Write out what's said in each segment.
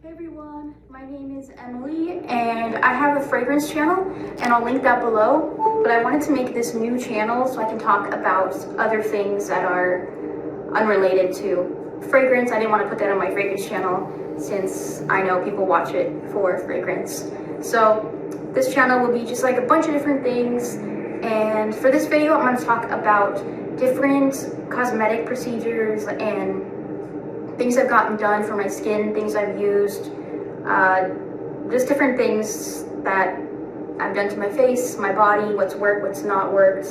Hey everyone, my name is Emily and I have a fragrance channel and I'll link that below, but I wanted to make this new channel so I can talk about other things that are unrelated to fragrance. I didn't want to put that on my fragrance channel since I know people watch it for fragrance. So this channel will be just like a bunch of different things, and for this video I'm going to talk about different cosmetic procedures and things I've gotten done for my skin, things I've used, just different things that I've done to my face, my body, what's worked, what's not worked,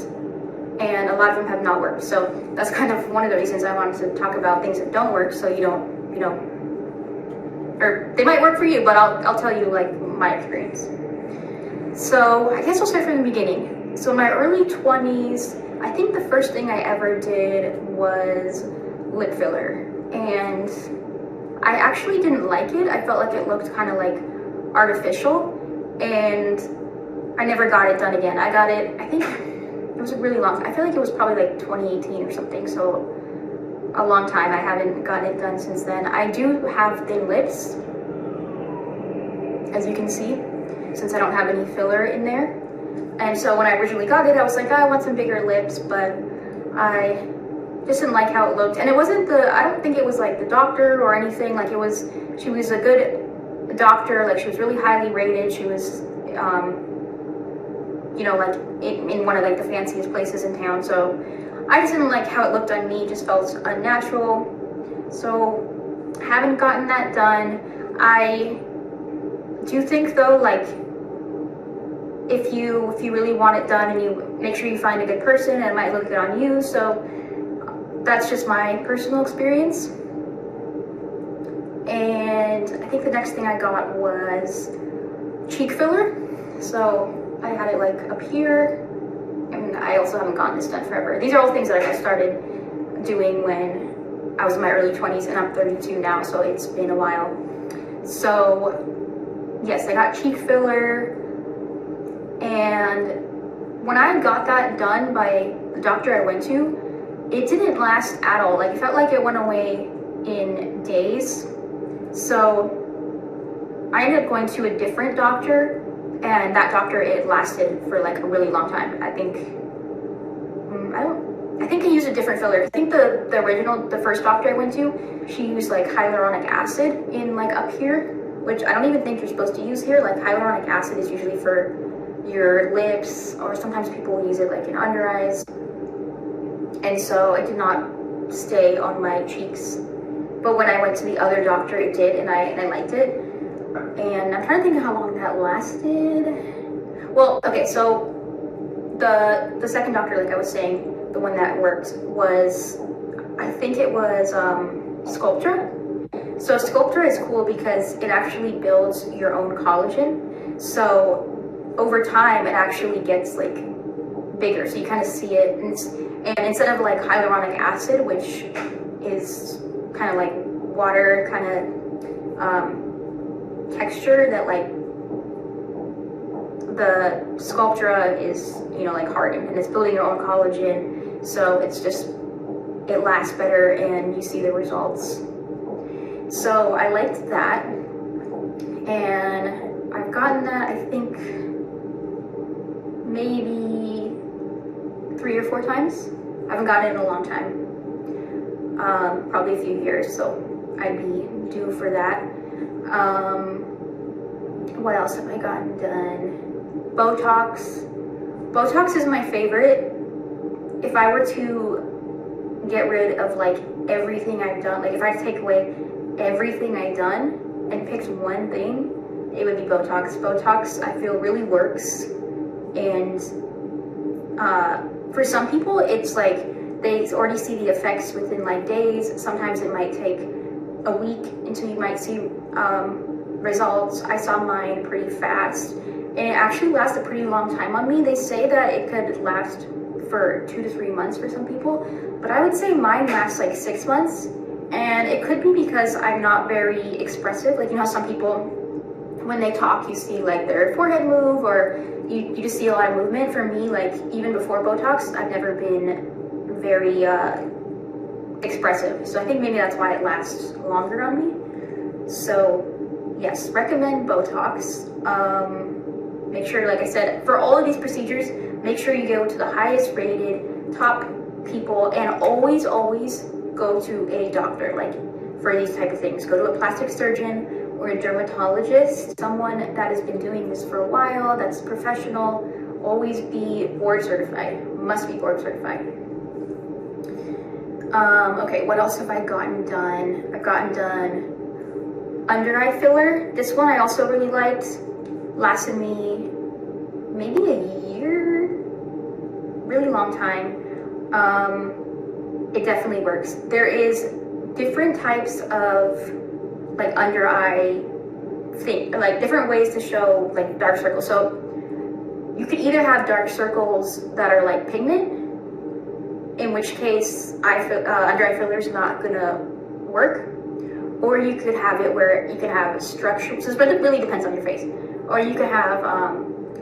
and a lot of them have not worked. So that's kind of one of the reasons I wanted to talk about things that don't work, so you don't, or they might work for you, but I'll tell you like my experience. So I guess I'll start from the beginning. So in my early 20s, I think the first thing I ever did was lip filler. And I actually didn't like it. I felt like it looked kind of like artificial, and I never got it done again. I got it, I think it was a really long time. I feel like it was probably like 2018 or something, so a long time. I haven't gotten it done since then. I do have thin lips, as you can see, since I don't have any filler in there. And so when I originally got it, I was like, oh, I want some bigger lips, but I just didn't like how it looked. And it wasn't I don't think it was like the doctor or anything. Like she was a good doctor. Like she was really highly rated. She was, like in one of like the fanciest places in town. So I just didn't like how it looked on me. It just felt unnatural. So haven't gotten that done. I do think though, like if you really want it done, and you make sure you find a good person, and it might look good on you. So that's just my personal experience. And I think the next thing I got was cheek filler. So I had it like up here, and I also haven't gotten this done forever. These are all things that I started doing when I was in my early 20s, and I'm 32 now, so it's been a while. So yes, I got cheek filler, and when I got that done by the doctor I went to, it didn't last at all. Like it felt like it went away in days. So I ended up going to a different doctor, and that doctor, it lasted for like a really long time. I think I used a different filler. I think the first doctor I went to, she used like hyaluronic acid in like up here, which I don't even think you're supposed to use here. Like hyaluronic acid is usually for your lips, or sometimes people use it like in under eyes. And so it did not stay on my cheeks. But when I went to the other doctor, it did, and I liked it. And I'm trying to think of how long that lasted. Well, okay, so the second doctor, like I was saying, the one that worked was, I think it was Sculptra. So Sculptra is cool because it actually builds your own collagen. So over time, it actually gets like bigger. So you kind of see it, and instead of like hyaluronic acid, which is kind of like water kind of texture, that like the Sculptra is, like hardened, and it's building your own collagen. So it lasts better, and you see the results. So I liked that, and I've gotten that, I think, maybe 3 or 4 times. I haven't gotten it in a long time, probably a few years, so I'd be due for that. What else have I gotten done? Botox. Botox is my favorite. If I were to get rid of like everything I've done, like if I take away everything I've done and picked one thing, it would be Botox. Botox, I feel, really works. And for some people, it's like they already see the effects within like days. Sometimes it might take a week until you might see results. I saw mine pretty fast, and it actually lasts a pretty long time on me. They say that it could last for 2 to 3 months for some people, but I would say mine lasts like 6 months. And it could be because I'm not very expressive. Like, some people, when they talk, you see like their forehead move, or you just see a lot of movement. For me, like even before Botox, I've never been very expressive. So I think maybe that's why it lasts longer on me. So yes, recommend Botox. Make sure, like I said, for all of these procedures, make sure you go to the highest rated top people, and always go to a doctor. Like for these type of things, go to a plastic surgeon or a dermatologist, someone that has been doing this for a while, that's professional. Always be board certified, must be board certified. Okay, what else have I gotten done? I've gotten done under eye filler. This one I also really liked. Lasted me maybe a year, really long time. It definitely works. There is different types of like under eye thing, like different ways to show like dark circles. So you could either have dark circles that are like pigment, in which case under eye filler is not gonna work, or you could have it where you could have a structure. So it really depends on your face. Or you could have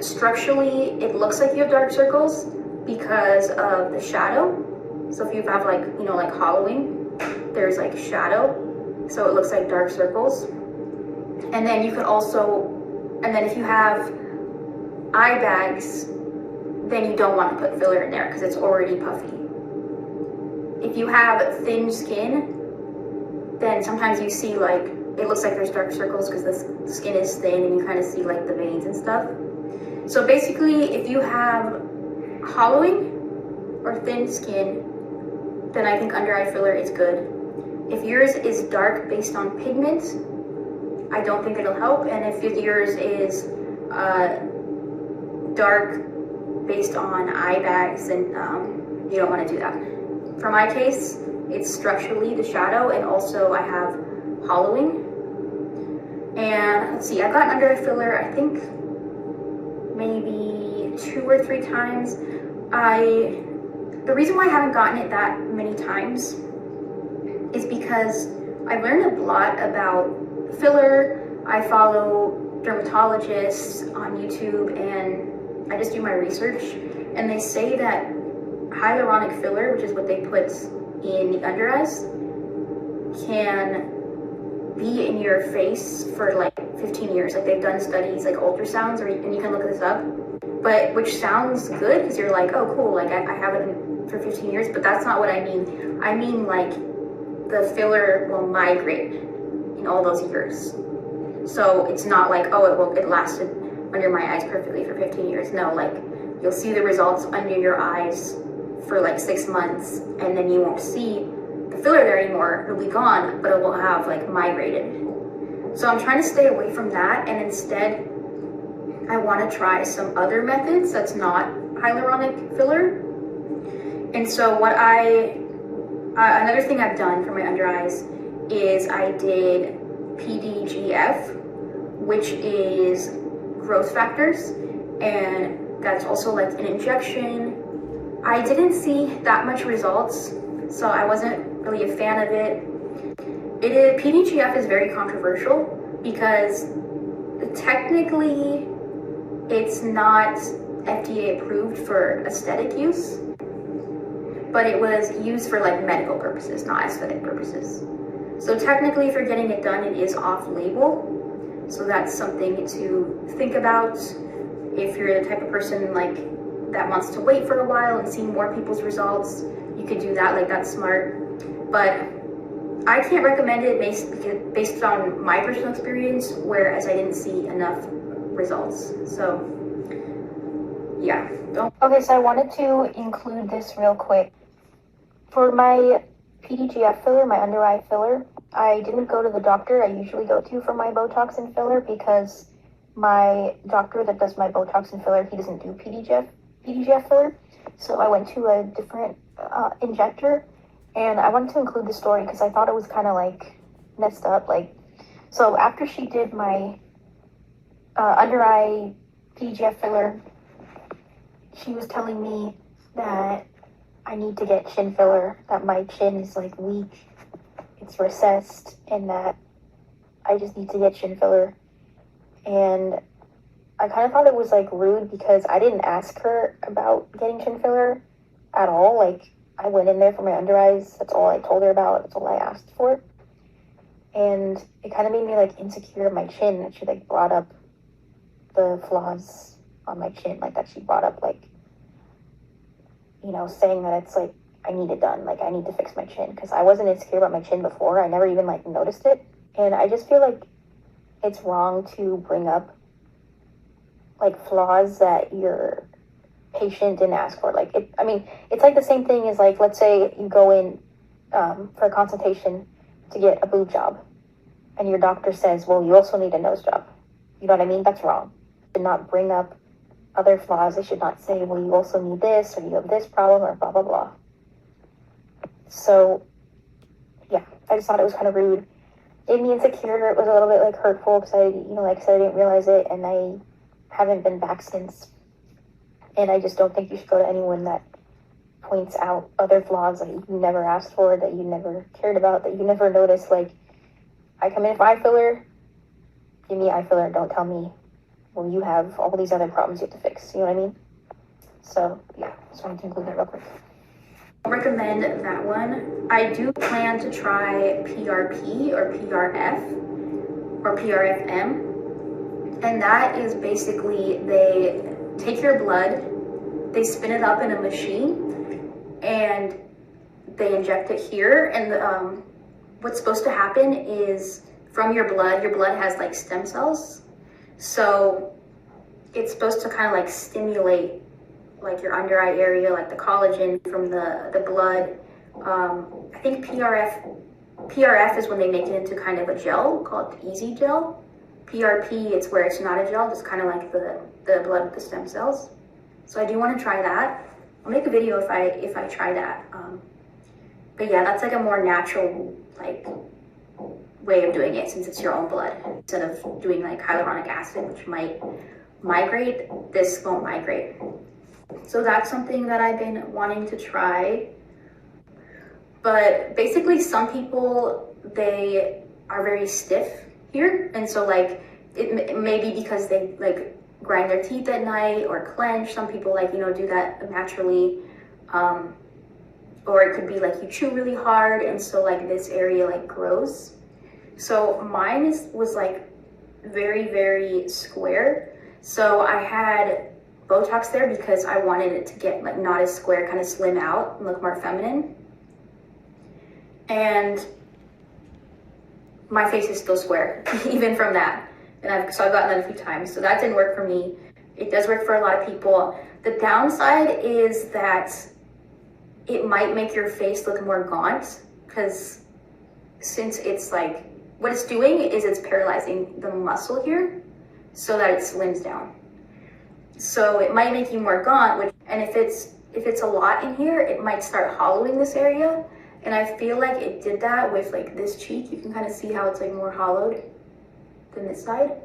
structurally it looks like you have dark circles because of the shadow. So if you have like, you know, like hollowing, there's like shadow, so it looks like dark circles. And then you could also, and then if you have eye bags, then you don't want to put filler in there because it's already puffy. If you have thin skin, then sometimes you see like, it looks like there's dark circles because the skin is thin and you kind of see like the veins and stuff. So basically, if you have hollowing or thin skin, then I think under eye filler is good. If yours is dark based on pigment, I don't think it'll help. And if yours is dark based on eye bags, then you don't want to do that. For my case, it's structurally the shadow, and also I have hollowing. And let's see, I've gotten under eye filler, I think maybe 2 or 3 times. The reason why I haven't gotten it that many times is because I've learned a lot about filler. I follow dermatologists on YouTube and I just do my research, and they say that hyaluronic filler, which is what they put in the under eyes, can be in your face for like 15 years. Like they've done studies, like ultrasounds, and you can look this up, but which sounds good because you're like, oh cool, like I have it for 15 years, but that's not what I mean. I mean like the filler will migrate in all those years. So it's not like, oh, it lasted under my eyes perfectly for 15 years. No, like you'll see the results under your eyes for like 6 months, and then you won't see the filler there anymore. It'll be gone, but it will have like migrated. So I'm trying to stay away from that, and instead I want to try some other methods that's not hyaluronic filler. And so what another thing I've done for my under eyes is I did PDGF, which is growth factors, and that's also like an injection. I didn't see that much results, so I wasn't really a fan of it. PDGF is very controversial because technically it's not FDA approved for aesthetic use, but it was used for like medical purposes, not aesthetic purposes. So technically, if you're getting it done, it is off-label. So that's something to think about. If you're the type of person like that wants to wait for a while and see more people's results, you could do that, like that's smart. But I can't recommend it based on my personal experience, whereas I didn't see enough results. So yeah. Okay, so I wanted to include this real quick. For my PDGF filler, my under eye filler, I didn't go to the doctor I usually go to for my Botox and filler because my doctor that does my Botox and filler, he doesn't do PDGF filler. So I went to a different injector, and I wanted to include the story because I thought it was kind of like messed up. Like, so after she did my under eye PDGF filler, she was telling me that I need to get chin filler, that my chin is like weak, it's recessed, and that I just need to get chin filler. And I kind of thought it was like rude because I didn't ask her about getting chin filler at all. Like I went in there for my under eyes, that's all I told her about, that's all I asked for. And it kind of made me like insecure of my chin that she like brought up the flaws on my chin, like that she brought up, like, you know, saying that it's like I need it done, like I need to fix my chin, because I wasn't insecure about my chin before. I never even like noticed it. And I just feel like it's wrong to bring up like flaws that your patient didn't ask for. Like it, I mean, it's like the same thing as like, let's say you go in for a consultation to get a boob job, and your doctor says, well, you also need a nose job. You know what I mean? That's wrong. Should not bring up other flaws. They should not say, well, you also need this, or you have this problem, or blah, blah, blah. So, yeah, I just thought it was kind of rude. Made me insecure. It was a little bit, like, hurtful, because I, you know, like I said, I didn't realize it, and I haven't been back since. And I just don't think you should go to anyone that points out other flaws that you never asked for, that you never cared about, that you never noticed. Like, I come in for eye filler, give me eye filler, don't tell me, well, you have all these other problems you have to fix. You know what I mean? So, yeah, just wanted to include that real quick. I recommend that one. I do plan to try PRP or PRF or PRFM. And that is basically they take your blood, they spin it up in a machine, and they inject it here. And what's supposed to happen is from your blood has like stem cells. So it's supposed to kind of like stimulate like your under eye area, like the collagen from the blood. I think PRF is when they make it into kind of a gel called Easy Gel. PRP, it's where it's not a gel, just kind of like the blood with the stem cells. So I do want to try that. I'll make a video if I try that. But yeah, that's like a more natural like way of doing it, since it's your own blood, instead of doing like hyaluronic acid, which might migrate. This won't migrate. So that's something that I've been wanting to try. But basically, some people, they are very stiff here, and so like it may be because they like grind their teeth at night or clench. Some people like, you know, do that naturally, or it could be like you chew really hard, and so like this area like grows. So mine was like very, very square. So I had Botox there because I wanted it to get like not as square, kind of slim out and look more feminine. And my face is still square, even from that. And so I've gotten that a few times. So that didn't work for me. It does work for a lot of people. The downside is that it might make your face look more gaunt, because since it's like, what it's doing is it's paralyzing the muscle here so that it slims down. So it might make you more gaunt, and if it's a lot in here, it might start hollowing this area. And I feel like it did that with like this cheek. You can kind of see how it's like more hollowed than this side.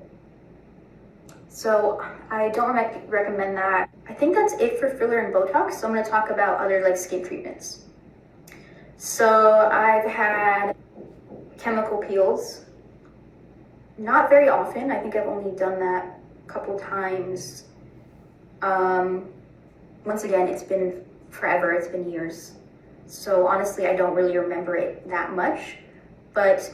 So I don't recommend that. I think that's it for filler and Botox. So I'm going to talk about other like skin treatments. So I've had chemical peels. Not very often. I think I've only done that a couple times. Once again, it's been forever, it's been years. So honestly, I don't really remember it that much, but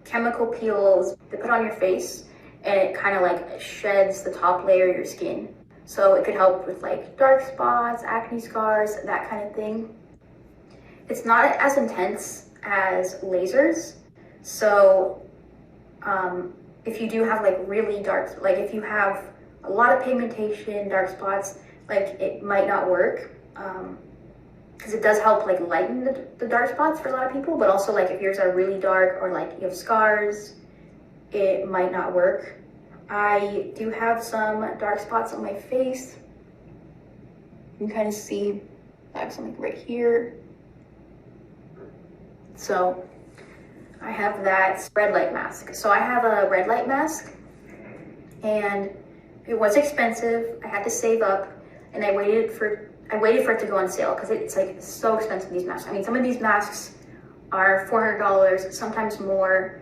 chemical peels, they put on your face and it kind of like sheds the top layer of your skin. So it could help with like dark spots, acne scars, that kind of thing. It's not as intense as lasers. So if you do have like really dark, like if you have a lot of pigmentation, dark spots, like it might not work, because it does help like lighten the dark spots for a lot of people, but also like if yours are really dark or like you have scars, it might not work. I do have some dark spots on my face. You can kind of see I have something right here. So I have that red light mask. So I have a red light mask, and it was expensive. I had to save up, and I waited for it to go on sale, because it's like so expensive, these masks. I mean, some of these masks are $400, sometimes more.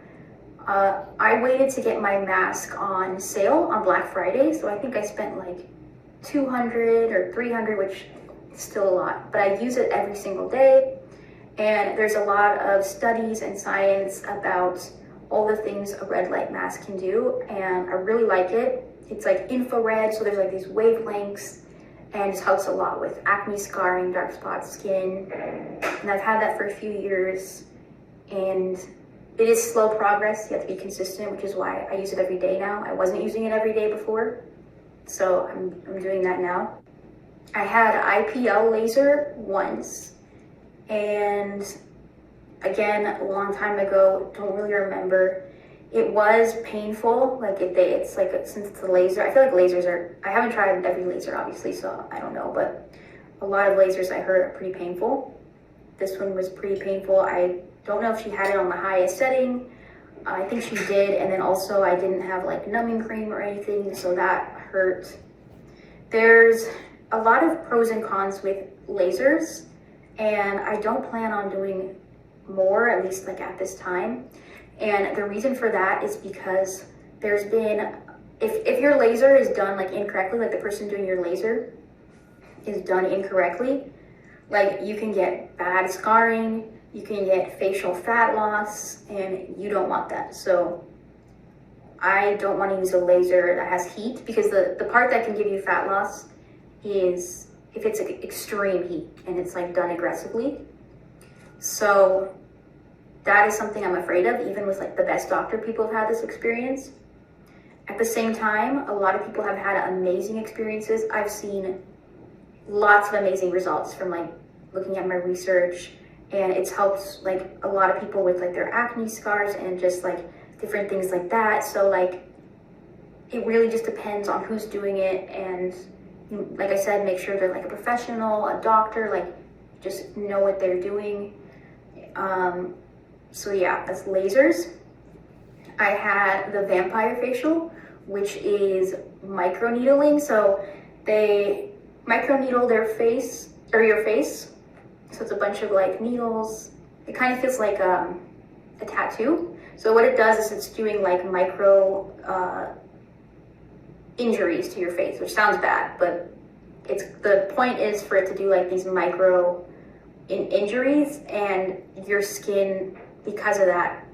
I waited to get my mask on sale on Black Friday, so I think I spent like $200 or $300, which is still a lot, but I use it every single day. And there's a lot of studies and science about all the things a red light mask can do, and I really like it. It's like infrared, so there's like these wavelengths, and it helps a lot with acne, scarring, dark spot skin. And I've had that for a few years, and it is slow progress. You have to be consistent, which is why I use it every day now. I wasn't using it every day before, so I'm doing that now. I had IPL laser once, and again, a long time ago, don't really remember. It was painful, like it's like, since it's a laser, I feel like lasers are, I haven't tried every laser obviously, so I don't know, but a lot of lasers I heard are pretty painful. This one was pretty painful. I don't know if she had it on the highest setting. I think she did, and then also I didn't have like numbing cream or anything, so that hurt. There's a lot of pros and cons with lasers, and I don't plan on doing more, at least like at this time. And the reason for that is because there's been, if your laser is done like incorrectly, like the person doing your laser is done incorrectly, like you can get bad scarring, you can get facial fat loss, and you don't want that. So I don't want to use a laser that has heat, because the part that can give you fat loss is if it's like extreme heat and it's like done aggressively. So that is something I'm afraid of. Even with like the best doctor, people have had this experience. At the same time, a lot of people have had amazing experiences. I've seen lots of amazing results from like looking at my research, and it's helped like a lot of people with like their acne scars and just like different things like that. So like it really just depends on who's doing it, and like I said, make sure they're like a professional, a doctor, like just know what they're doing. So yeah, that's lasers. I had the vampire facial, which is microneedling. So they microneedle their face, or your face. So it's a bunch of like needles. It kind of feels like a tattoo. So what it does is it's doing like micro injuries to your face, which sounds bad, but it's, the point is for it to do like these micro injuries, and your skin, because of that,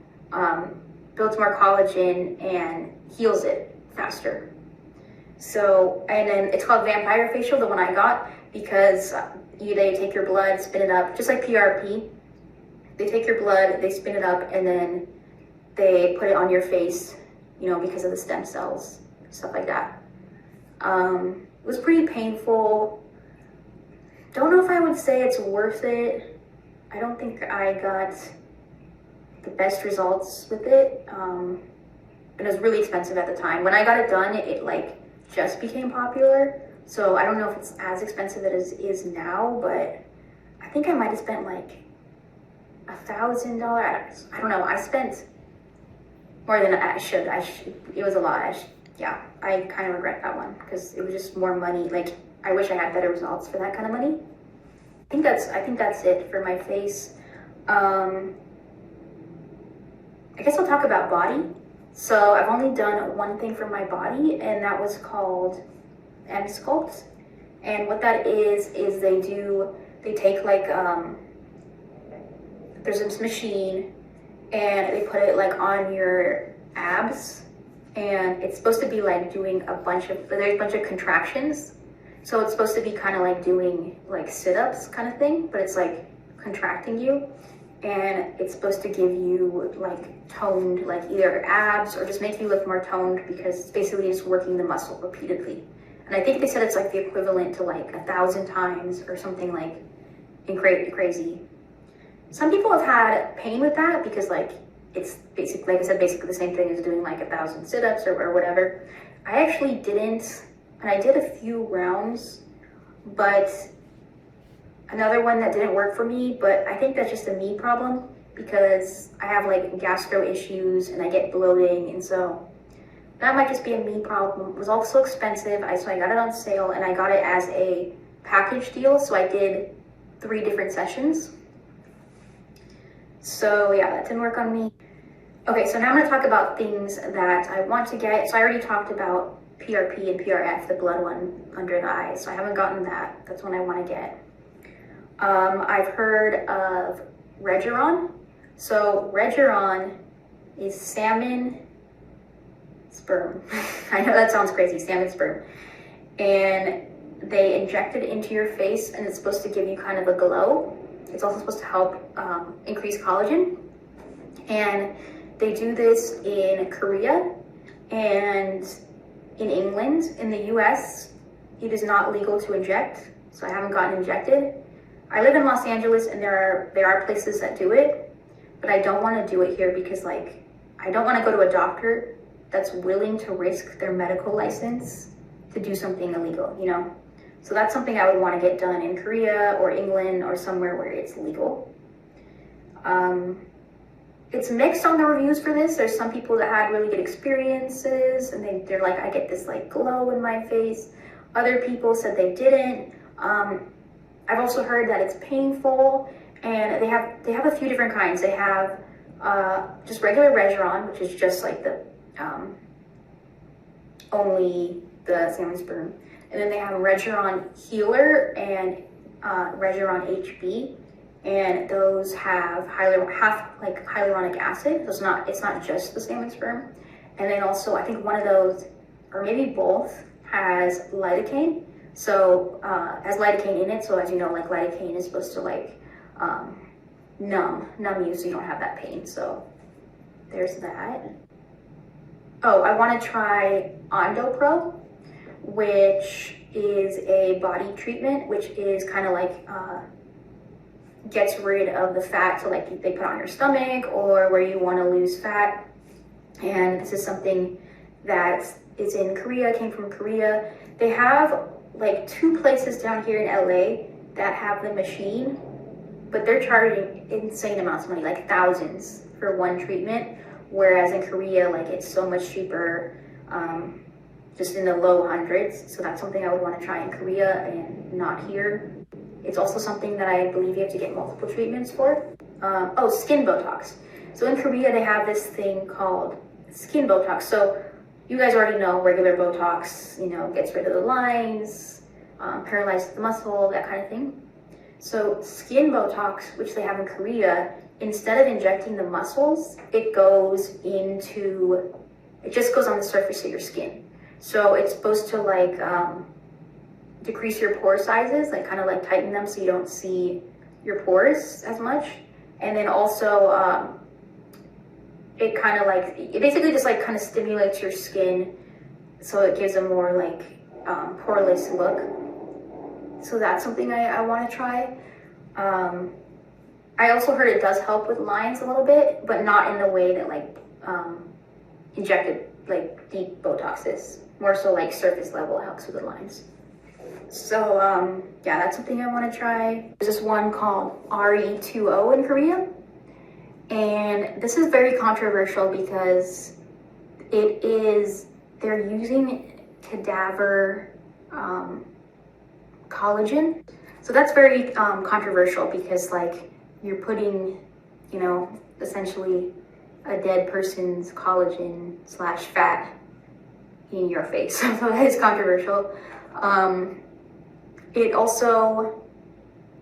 builds more collagen and heals it faster. So, and then it's called vampire facial, the one I got, because they take your blood, spin it up, just like PRP. They take your blood, they spin it up, and then they put it on your face, you know, because of the stem cells, stuff like that. It was pretty painful. Don't know if I would say it's worth it. I don't think I got the best results with it. And it was really expensive at the time. When I got it done, it like just became popular. So I don't know if it's as expensive as it is now, but I think I might have spent like $1,000. I don't know. I spent more than I should. It was a lot. Yeah, I kind of regret that one because it was just more money. Like, I wish I had better results for that kind of money. I think that's it for my face. I guess I'll talk about body. So I've only done one thing for my body, and that was called M-Sculpt. And what that is they take like, there's this machine, and they put it like on your abs, and it's supposed to be like doing there's a bunch of contractions. So it's supposed to be kind of like doing like sit-ups kind of thing, but it's like contracting you. And it's supposed to give you like toned, like either abs or just make you look more toned, because it's basically just working the muscle repeatedly. And I think they said it's like the equivalent to like 1,000 times or something like crazy. Some people have had pain with that because like it's basically, like I said, basically the same thing as doing like 1,000 sit-ups or whatever. I actually didn't, and I did a few rounds, but another one that didn't work for me, but I think that's just a me problem because I have like gastro issues and I get bloating, and so that might just be a me problem. It was also expensive, so I got it on sale, and I got it as a package deal, so I did 3 different sessions. So yeah, that didn't work on me. Okay, so now I'm gonna talk about things that I want to get. So I already talked about PRP and PRF, the blood one under the eyes, so I haven't gotten that. That's one I want to get. I've heard of Regeron. So Regeron is salmon sperm. I know that sounds crazy, salmon sperm. And they inject it into your face, and it's supposed to give you kind of a glow. It's also supposed to help increase collagen. And they do this in Korea and in England. In the US, it is not legal to inject, so I haven't gotten injected. I live in Los Angeles, and there are places that do it, but I don't want to do it here because, like, I don't want to go to a doctor that's willing to risk their medical license to do something illegal, you know? So that's something I would want to get done in Korea or England or somewhere where it's legal. It's mixed on the reviews for this. There's some people that had really good experiences, and they're like, I get this like glow in my face. Other people said they didn't. I've also heard that it's painful, and they have a few different kinds. They have just regular Regeron, which is just like the only the salmon sperm, and then they have Regeron Healer and Regeron HB, and those have hyaluronic acid. So it's not just the salmon sperm. And then also I think one of those, or maybe both, has lidocaine. So has lidocaine in it. So as you know, like lidocaine is supposed to like numb you so you don't have that pain. So there's that. Oh, I want to try OndoPro, which is a body treatment, which is kind of like gets rid of the fat, so like they put on your stomach or where you want to lose fat. And this is something that is in Korea, came from Korea. They have like 2 places down here in LA that have the machine, but they're charging insane amounts of money, like thousands for one treatment, whereas in Korea, like it's so much cheaper, just in the low hundreds. So that's something I would want to try in Korea and not here. It's also something that I believe you have to get multiple treatments for. Oh, skin Botox. So in Korea, they have this thing called skin Botox. So you guys already know regular Botox, you know, gets rid of the lines, paralyzes the muscle, that kind of thing. So skin Botox, which they have in Korea, instead of injecting the muscles, it just goes on the surface of your skin. So it's supposed to like decrease your pore sizes, like kind of like tighten them so you don't see your pores as much. And then also it kind of like, it basically just like kind of stimulates your skin so it gives a more like poreless look. So that's something I want to try. I also heard it does help with lines a little bit, but not in the way that like injected like deep Botox is. More so like surface level helps with the lines. So yeah, that's something I want to try. There's this one called RE20 in Korea, and this is very controversial because they're using cadaver collagen. So that's very controversial because like you're putting, you know, essentially a dead person's collagen / fat in your face. So that is controversial. It also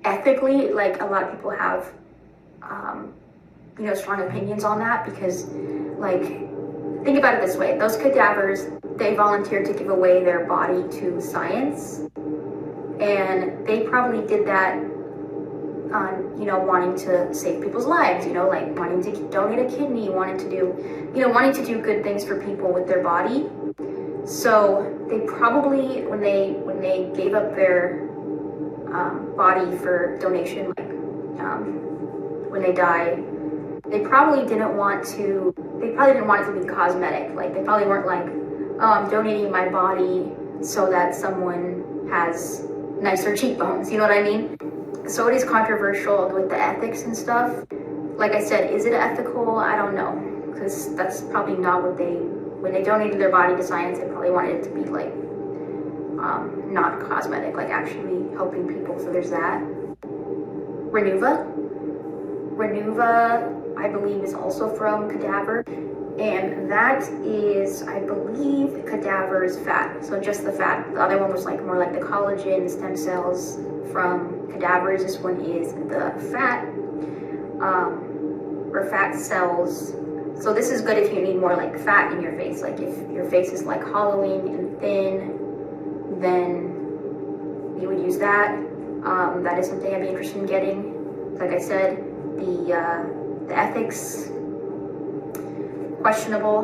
ethically, like a lot of people have, you know, strong opinions on that because like, think about it this way. Those cadavers, they volunteered to give away their body to science, and they probably did that on, you know, wanting to save people's lives, you know, like wanting to donate a kidney, wanting to do good things for people with their body. So they probably, when they gave up their body for donation, like when they died, they probably didn't want it to be cosmetic. Like they probably weren't like, oh, I'm donating my body so that someone has nicer cheekbones, you know what I mean? So it is controversial with the ethics and stuff. Like I said, is it ethical? I don't know, because that's probably not what when they donated their body to science, they probably wanted it to be like not cosmetic, like actually helping people. So there's that. Renuva, I believe, is also from cadaver, and that is, I believe, cadaver's fat. So just the fat. The other one was like more like the collagen, stem cells from cadavers. This one is the fat. or fat cells. So this is good if you need more like fat in your face. Like if your face is like hollowing and thin, then you would use that. That is something I'd be interested in getting. Like I said, the ethics, questionable.